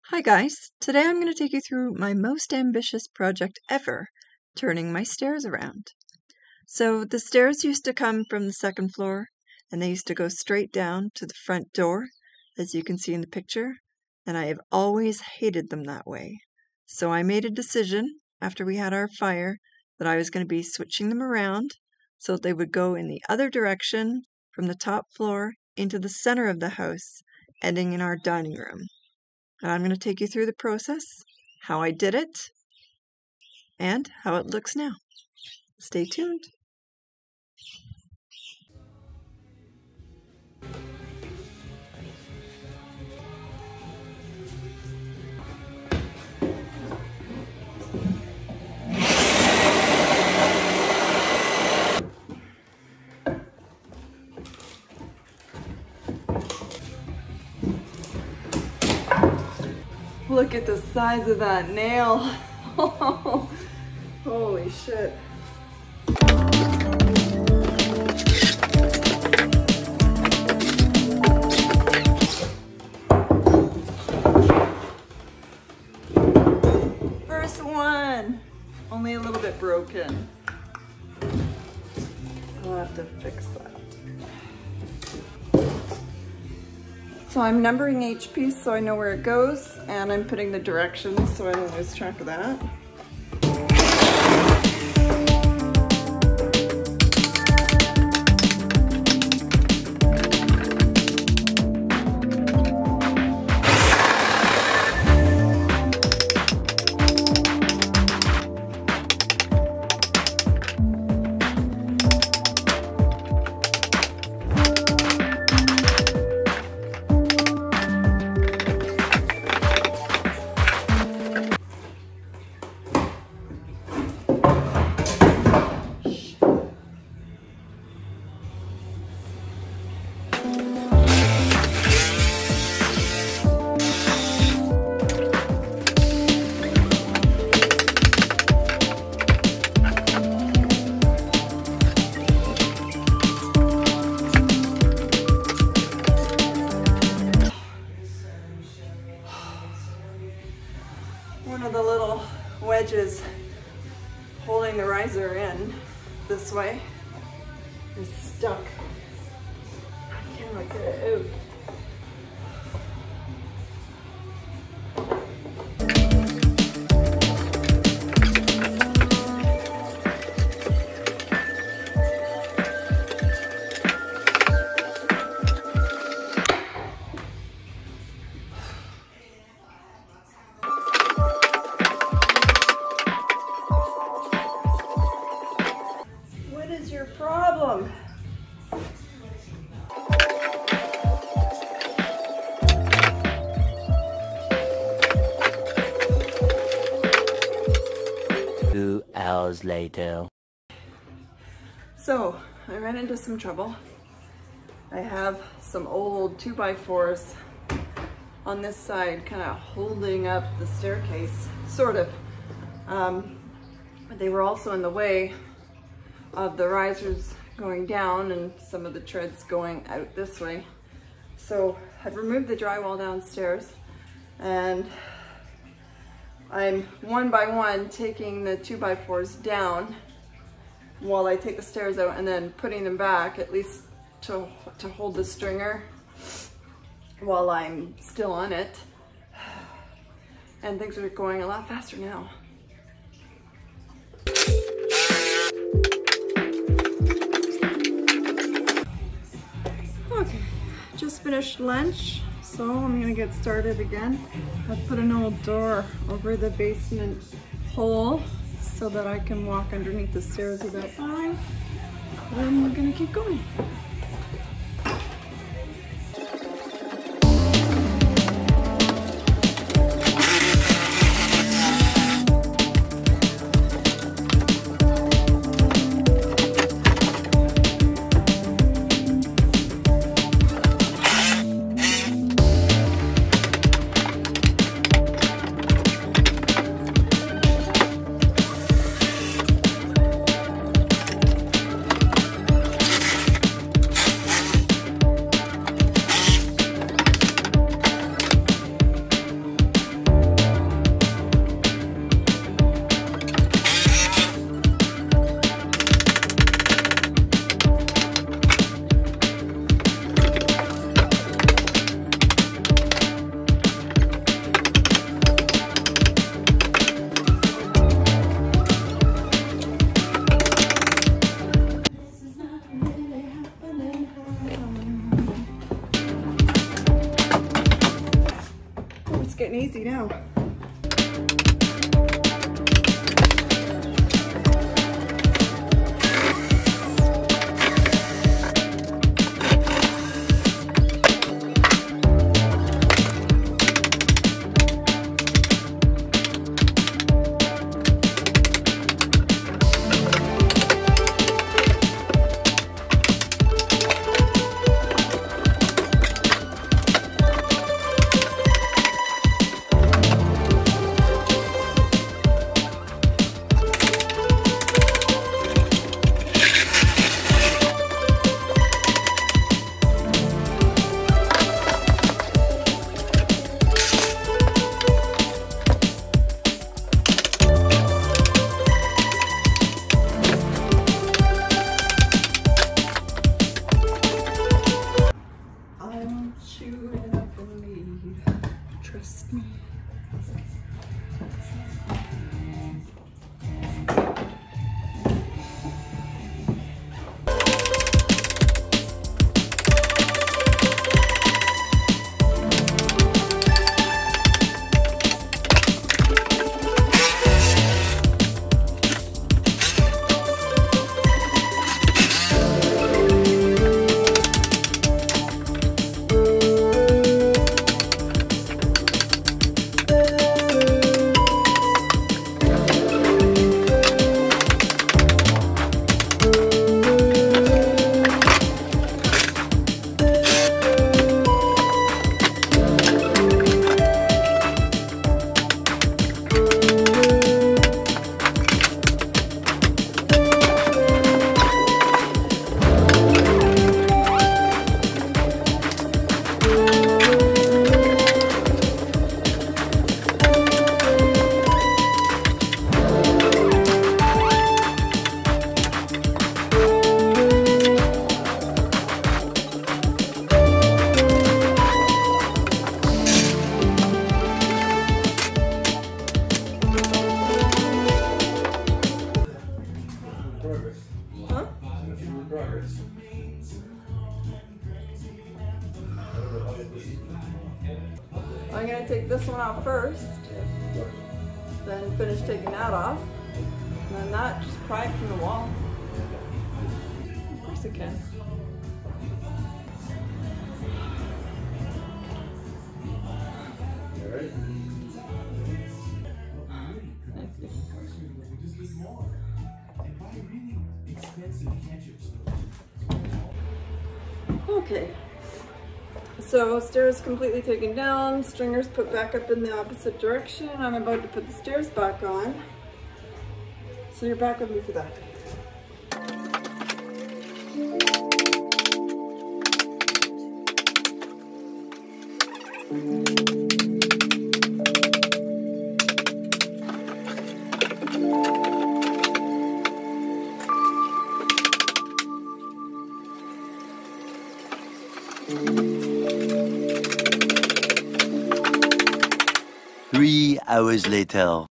Hi guys, today I'm going to take you through my most ambitious project ever, turning my stairs around. So the stairs used to come from the second floor and they used to go straight down to the front door, as you can see in the picture, and I have always hated them that way. So I made a decision after we had our fire that I was going to be switching them around so that they would go in the other direction from the top floor into the center of the house, ending in our dining room. And I'm going to take you through the process, how I did it, and how it looks now. Stay tuned. Look at the size of that nail. Holy shit. First one. Only a little bit broken. I'll have to fix that. So I'm numbering each piece so I know where it goes, and I'm putting the directions so I don't lose track of that. One of the little wedges holding the riser in this way is stuck. I cannot get it out. What is your problem? Two hours later. So, I ran into some trouble. I have some old 2x4s on this side kind of holding up the staircase, sort of. But they were also in the way of the risers going down and some of the treads going out this way. So I've removed the drywall downstairs and I'm one by one taking the 2x4s down while I take the stairs out and then putting them back, at least to hold the stringer while I'm still on it. And things are going a lot faster now. Okay, just finished lunch, so I'm gonna get started again. I've put an old door over the basement hole so that I can walk underneath the stairs without falling. And we're gonna keep going. It's getting easy now. Trust me. Huh? I'm going to take this one out first, then finish taking that off, and then that just pry it from the wall. Of course it can. Alright. Okay, so stairs completely taken down, stringers put back up in the opposite direction. I'm about to put the stairs back on. So you're back with me for that. Three hours later.